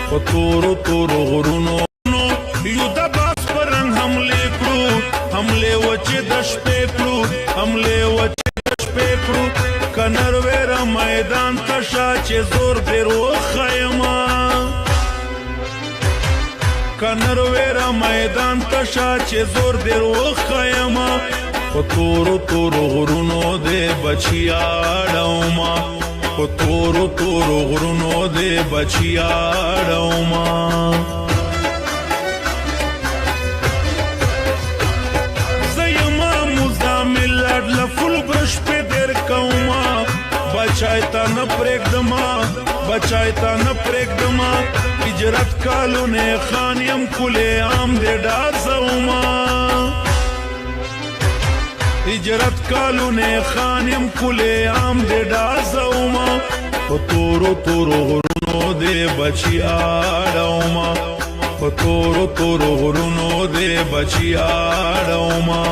په تورو تورو غرونو یو د باس پرنګ حملې کړو حملې وچې د شپې کړو حملې وچې د شپې کړو کنر ویره میدان ته شا چې زور ډېر وښیمه کنر ویره میدان ته شا چې زور ډېر وښیمه په تورو تورو غرونو دې بچیا ډوما په تورو تورو غرونو دې بچیا ډوما زیما مزامل لړ فل برش په در کوما بچای تا نه پرېږدما بچای تا نه پرېږدما هجرت کالونه خانیم کله عام دې ډازوما هجرت کالونه خانیم کله عام دې ډازوما په تورو تورو غرونو دې بچی اړوما په تورو تورو غرونو دې بچی اړوما